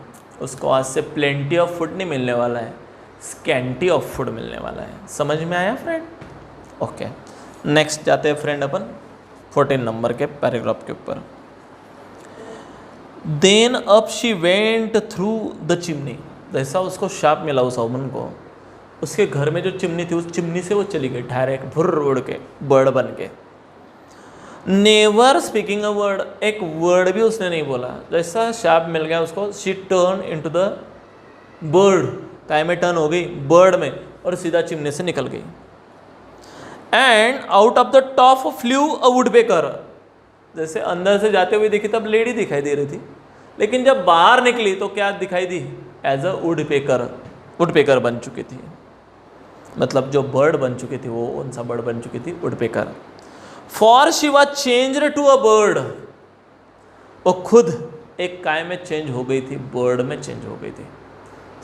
उसको आज से प्लेंटी ऑफ फूड नहीं मिलने वाला है, स्कैंटी ऑफ फूड मिलने वाला है। समझ में आया फ्रेंड? ओके, नेक्स्ट जाते हैं फ्रेंड अपन 14 नंबर के पैराग्राफ के ऊपर। Then up she went through the chimney, जैसा उसको शाप मिला उस वुमन को, उसके घर में जो चिमनी थी उस चिमनी से वो चली गई डायरेक्ट भुर्र उड़ के, बर्ड बन के। नेवर स्पीकिंग अ वर्ड, एक वर्ड भी उसने नहीं बोला। जैसा शाप मिल गया उसको, she turn into the bird, काय में टर्न हो गई बर्ड में, और सीधा चिमनी से निकल गई। And out of the top flu a woodpecker, जैसे अंदर से जाते हुए देखी तब लेडी दिखाई दे रही थी, लेकिन जब बाहर निकली तो क्या दिखाई दी? एज अ वुडपेकर बन चुकी थी। मतलब जो बर्ड बन चुकी थी वो कौन सा बर्ड बन चुकी थी? Woodpecker. For she was changed to a bird, वो खुद एक काय में चेंज हो गई थी, बर्ड में चेंज हो गई थी।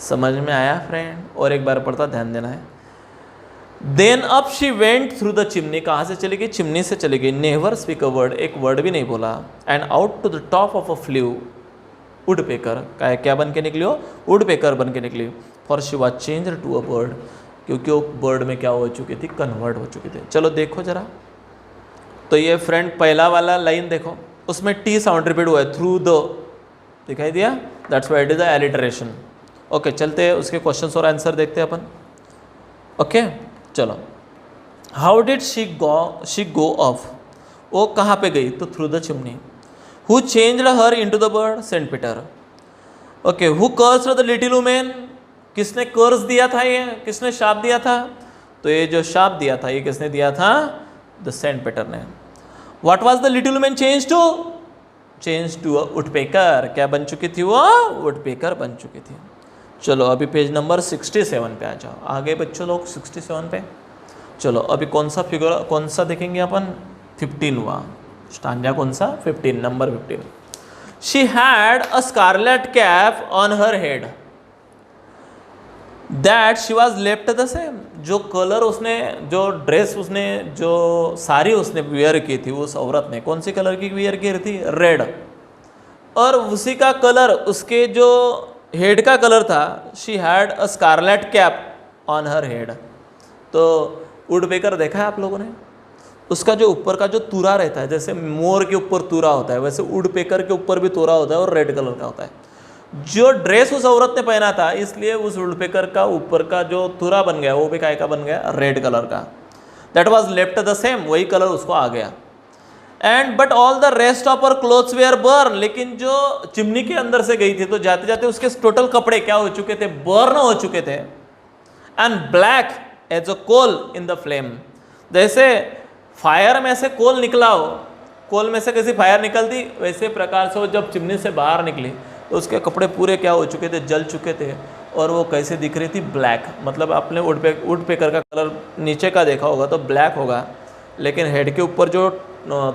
समझ में आया फ्रेंड? और एक बार पढ़ता, ध्यान देना है। Then up she went through the chimney, कहाँ से चली गई? चिमनी से चली गई। नेवर स्पीक अ वर्ड, एक वर्ड भी नहीं बोला। And out to the top of a flue woodpecker, क्या बन के निकली हो? वुडपेकर बन के निकली। For she was changed to a bird, क्योंकि वो बर्ड में क्या हो चुकी थी? कन्वर्ट हो चुकी थी। चलो देखो जरा, तो ये फ्रेंड पहला वाला लाइन देखो, उसमें टी साउंड रिपीट हुआ है, थ्रू द, दिखाई दिया? That's why it is the alliteration. Okay, चलते हैं उसके क्वेश्चंस और आंसर देखते हैं अपन। ओके चलो, how did she go off, वो कहाँ पे गई? तो through the chimney. Who changed her into the bird? Saint Peter. Okay, who cursed the little women, किसने कर्स दिया था? ये किसने शाप दिया था? तो ये जो शाप दिया था ये किसने दिया था? द सेंट पीटर ने। What was the little women change to? Change to a woodpecker, क्या बन चुकी थी वो? वुडपेकर बन चुकी थी। चलो अभी पेज नंबर 67 पे आ जाओ, आगे बच्चों लोग 67 पे। चलो अभी कौन सा फिगर, कौन सा देखेंगे अपन? 15 हुआ स्टांजा, कौन सा? 15, number 15। She had a scarlet cap on her head that she was left the same, जो कलर उसने, जो ड्रेस उसने, जो साड़ी उसने वियर की थी उस औरत ने, कौन सी कलर की वियर की थी? रेड। और उसी का कलर, उसके जो हेड का कलर था, she had a scarlet cap on her head. तो वुडपेकर देखा है आप लोगों ने? उसका जो ऊपर का जो तूरा रहता है, जैसे मोर के ऊपर तूरा होता है, वैसे वुडपेकर के ऊपर भी तूरा होता है और रेड कलर का होता है। जो ड्रेस उस औरत ने पहना था, इसलिए उस वुडपेकर का ऊपर का जो तूरा बन गया वो भी काय का बन गया? रेड कलर का। That was left the same, वही कलर उसको आ गया। And but all the rest of our clothes were burn, लेकिन जो चिमनी के अंदर से गई थी तो जाते जाते उसके टोटल कपड़े क्या हो चुके थे? बर्न हो चुके थे। And black as a coal in the flame, जैसे फायर में से कोल निकला हो, कोल में से कैसी फायर निकलती, वैसे प्रकार से वो जब चिमनी से बाहर निकली तो उसके कपड़े पूरे क्या हो चुके थे? जल चुके थे। और वो कैसे दिख रही थी? ब्लैक। मतलब आपने वुडपेकर का कलर नीचे का देखा होगा तो ब्लैक होगा, लेकिन हेड के ऊपर जो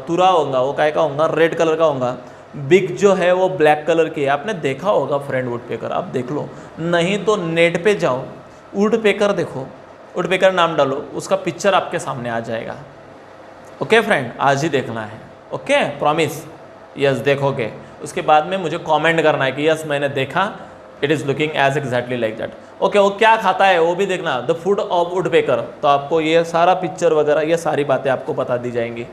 तुरा होगा वो काय का होगा? रेड कलर का होगा। बिग जो है वो ब्लैक कलर की है। आपने देखा होगा फ्रेंड वुडपेकर, आप देख लो, नहीं तो नेट पे जाओ, वुडपेकर देखो, वुडपेकर नाम डालो, उसका पिक्चर आपके सामने आ जाएगा। ओके फ्रेंड, आज ही देखना है। Okay, promise? यस, देखोगे। उसके बाद में मुझे कमेंट करना है कि यस मैंने देखा, it is looking as exactly like that. Okay, वो क्या खाता है वो भी देखना, द फूड ऑफ वुडपेकर। तो आपको ये सारा पिक्चर वगैरह, ये सारी बातें आपको बता दी जाएंगी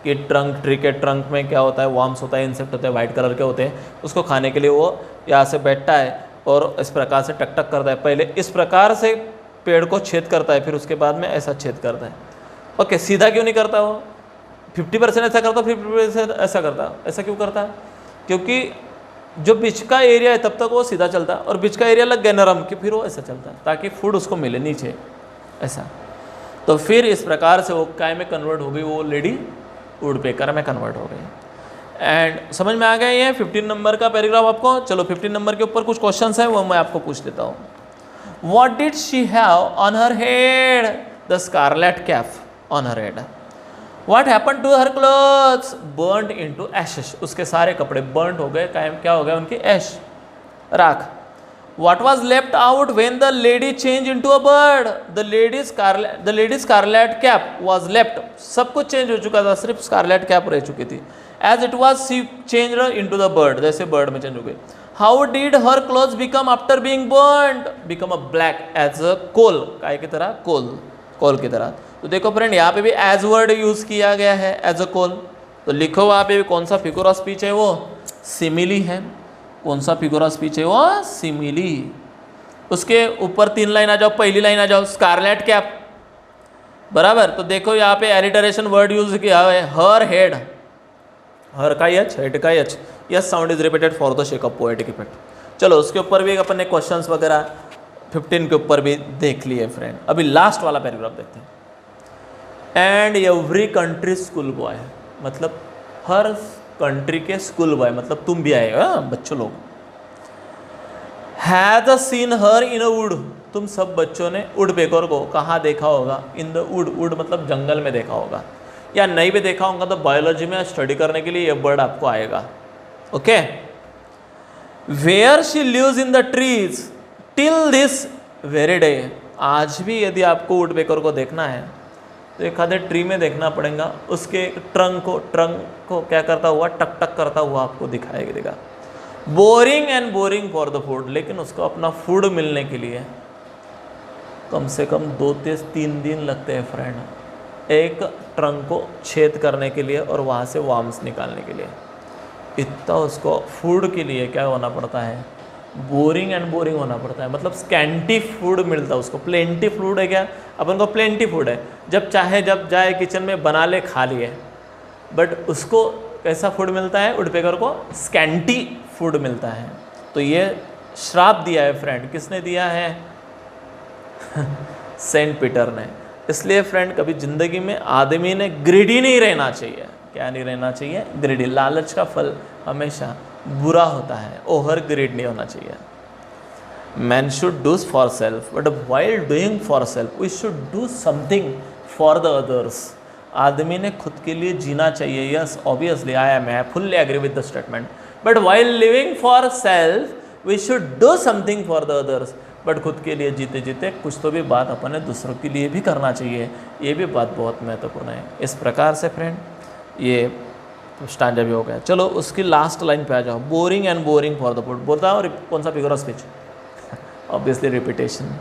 कि ट्री के ट्रंक में क्या होता है? वर्म्स होता है, इंसेक्ट होते हैं, वाइट कलर के होते हैं। उसको खाने के लिए वो यहाँ से बैठता है और इस प्रकार से टक टक करता है। पहले इस प्रकार से पेड़ को छेद करता है, फिर उसके बाद में ऐसा छेद करता है। ओके, सीधा क्यों नहीं करता वो? 50% ऐसा करता, 50% ऐसा करता। ऐसा क्यों करता है? क्योंकि जो बीच का एरिया है तब तक वो सीधा चलता है, और बीच का एरिया लग गया नरम कि फिर वो ऐसा चलता है, ताकि फूड उसको मिले नीचे ऐसा। तो फिर इस प्रकार से वो काय में कन्वर्ट हो गई? वो लेडी वुडपेकर में कन्वर्ट हो गई। एंड समझ में आ गया ये 15 नंबर का पैराग्राफ आपको? चलो 15 नंबर के ऊपर कुछ क्वेश्चंस हैं, वो मैं आपको पूछ देता हूँ। What did she have on her head? The scarlet cap on her head. What happened to her clothes? Burnt into ashes. उसके सारे कपड़े burnt हो गए, क्या हो गया? उनकी ऐश, राख। What was left out when the lady changed into a bird? The lady scarlet cap was left. सब कुछ चेंज हो चुका था, सिर्फ स्कारलेट कैप रह चुकी थी। As it was she changed into the bird, जैसे बर्ड में चेंज हो गई। How did her clothes become after being burned, become a black as a coal, काय की तरह, कोल की तरह। तो देखो फ्रेंड यहाँ पे भी एज वर्ड यूज किया गया है, एज अ कोल। तो लिखो वहाँ पे भी कौन सा फिगर ऑफ स्पीच है, वो सिमिली है। कौन सा फिगर ऑफ स्पीच है, वो सिमिली। उसके ऊपर 3 लाइन आ जाओ, पहली लाइन आ जाओ, स्कारलेट कैप, बराबर। तो देखो यहाँ पे एलिटरेशन वर्ड यूज किया है, हर हेड, हर का एच, हेड का H, yes sound is repeated for the shake of poetic effect. चलो उसके ऊपर भी अपन ने क्वेश्चंस वगैरह 15 के ऊपर भी देख लिए फ्रेंड। अभी लास्ट वाला पैराग्राफ देखते हैं। And every country school boy, मतलब हर कंट्री के स्कूल बॉय, मतलब तुम भी आए बच्चों लोग, has seen her in a would, तुम सब बच्चों ने वुडपेकर को कहाँ देखा होगा, इन द वुड, वुड मतलब जंगल में देखा होगा, या नहीं भी देखा होगा तो बायोलॉजी में स्टडी करने के लिए ये वर्ड आपको आएगा। Okay, where she lives in the trees till this very day, आज भी यदि आपको वुडपेकर को देखना है तो एक आधे ट्री में देखना पड़ेगा, उसके ट्रंक को क्या करता हुआ, टक टक करता हुआ आपको दिखाई देगा। Boring and boring for the food, लेकिन उसको अपना फूड मिलने के लिए कम से कम 2 से 3 दिन लगते हैं फ्रेंड, एक ट्रंक को छेद करने के लिए और वहाँ से वार्म्स निकालने के लिए। इतना उसको फूड के लिए क्या होना पड़ता है, बोरिंग एंड बोरिंग होना पड़ता है। मतलब स्कैंटी फूड मिलता है उसको, प्लेंटी फूड है क्या, अपन को प्लेंटी फूड है, जब चाहे जब जाए किचन में बना ले खा लिए। बट उसको कैसा फूड मिलता है, वुडपेकर को स्कैंटी फूड मिलता है। तो ये श्राप दिया है फ्रेंड, किसने दिया है सेंट पीटर ने। इसलिए फ्रेंड कभी ज़िंदगी में आदमी ने ग्रीडी नहीं रहना चाहिए। क्या नहीं रहना चाहिए, ग्रीडी। लालच का फल हमेशा बुरा होता है, ओवर ग्रीड नहीं होना चाहिए। Man should do for self, but while doing for self we should do something for the others. आदमी ने खुद के लिए जीना चाहिए, yes obviously I fully agree with the statement, but while living for self we should do something for the others. But खुद के लिए जीते जीते कुछ तो भी बात अपने दूसरों के लिए भी करना चाहिए, ये भी बात बहुत महत्वपूर्ण है। इस प्रकार से फ्रेंड ये स्टैंडा भी हो गया। चलो उसकी लास्ट लाइन पे आ जाओ, boring and boring for the food. बोलता हूँ कौन सा figure of speech, obviously repetition.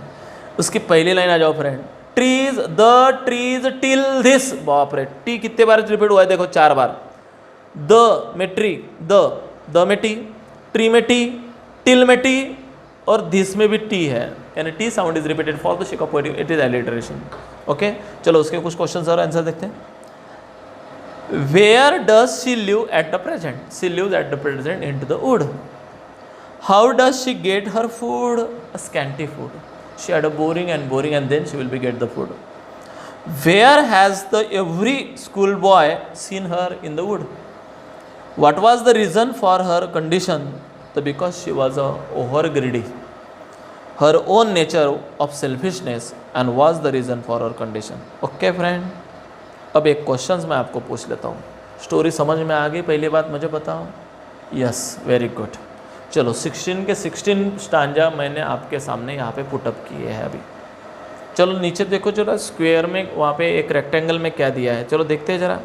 उसकी पहली लाइन आ जाओ friend, trees the trees till this, बाप रे टी कितने बार रिपीट हुआ है देखो, 4 बार। द में ट्री, द में टी, ट्री में टी, टिल में टी, और दिस में भी टी है, यानी T sound is repeated for the shake of poetic, it is alliteration. Okay, चलो उसके कुछ क्वेश्चन और आंसर देखते हैं। Where does she live at the present? She lives at the present into the wood. How does she get her food? A scanty food. She had a boring and then she will be get the food. Where has the every schoolboy seen her in the wood? What was the reason for her condition? Because she was over greedy. Her own nature of selfishness and was the reason for her condition. Okay friend. अब एक क्वेश्चंस मैं आपको पूछ लेता हूँ। स्टोरी समझ में आ गई? पहली बात मुझे बताओ। Yes, very good. चलो 16 के 16 स्टांजा मैंने आपके सामने यहाँ पे पुटअप किए हैं अभी। चलो नीचे देखो जरा, स्क्वायर में वहाँ पे एक रेक्टेंगल में क्या दिया है, चलो देखते हैं जरा।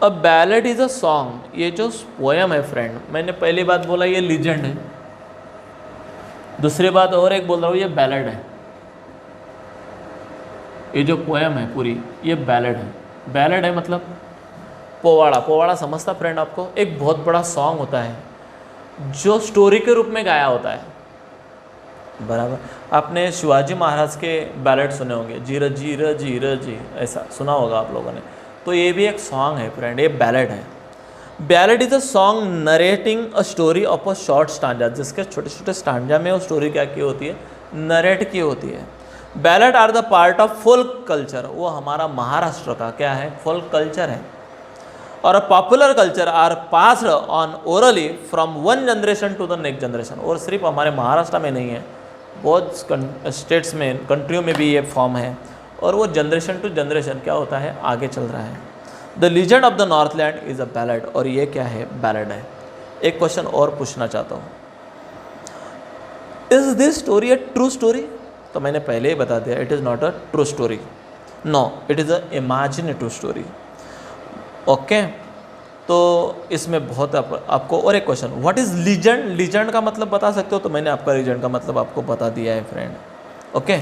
अ बैलेड इज़ अ सॉन्ग, ये जो पोएम है फ्रेंड, मैंने पहली बात बोला ये लीजेंड है, दूसरी बात और एक बोल रहा हूँ ये बैलेड है। ये जो पोएम है पूरी ये बैलेड है। बैलेड है मतलब पोवाड़ा, पोवाड़ा समझता फ्रेंड आपको, एक बहुत बड़ा सॉन्ग होता है जो स्टोरी के रूप में गाया होता है, बराबर। आपने शिवाजी महाराज के बैलेड सुने होंगे, जीर जीर जीर जी, ऐसा सुना होगा आप लोगों ने। तो ये भी एक सॉन्ग है फ्रेंड, ये बैलेड है। Ballad is a song narrating a story of a short stanza, जिसके छोटे छोटे स्टांजा में वो स्टोरी क्या की होती है, नरेट की होती है। Ballad are the part of folk culture, वो हमारा महाराष्ट्र का क्या है, फोल्क कल्चर है। और popular culture are passed on orally from one generation to the next generation. और सिर्फ हमारे महाराष्ट्र में नहीं है, बहुत स्टेट्स में, कंट्रियों में भी ये फॉर्म है, और वो जनरेशन टू जनरेशन क्या होता है, आगे चल रहा है। The legend of the Northland is a ballad, और ये क्या है, बैलेड है। एक क्वेश्चन और पूछना चाहता हूँ, is this story a true story? तो मैंने पहले ही बता दिया, it is not a true story, no it is a imaginative story. Okay, तो इसमें बहुत आपको और एक question, what is legend, legend का मतलब बता सकते हो? तो मैंने आपका लीजेंड का मतलब आपको बता दिया है फ्रेंड। ओके,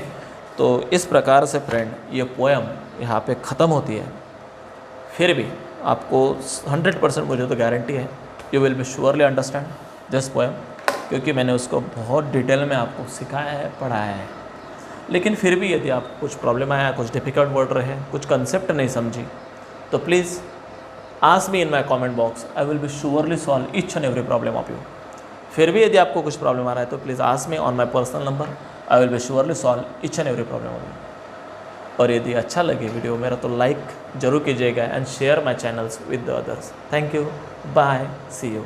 तो इस प्रकार से फ्रेंड ये पोएम यहाँ पे ख़त्म होती है। फिर भी आपको 100% मुझे तो गारंटी है you will be surely understand this poem, क्योंकि मैंने उसको बहुत डिटेल में आपको सिखाया है, पढ़ाया है। लेकिन फिर भी यदि आप कुछ प्रॉब्लम आया, कुछ डिफ़िकल्ट वर्ड रहे, कुछ कंसेप्ट नहीं समझी, तो please ask me in my comment box, I will be surely solve each and every problem of you. फिर भी यदि आपको कुछ प्रॉब्लम आ रहा है तो please ask me on my personal number, I will be surely solve each and every problem of you. और यदि अच्छा लगे वीडियो मेरा तो लाइक जरूर कीजिएगा and share my channels with the others. Thank you, bye, see you.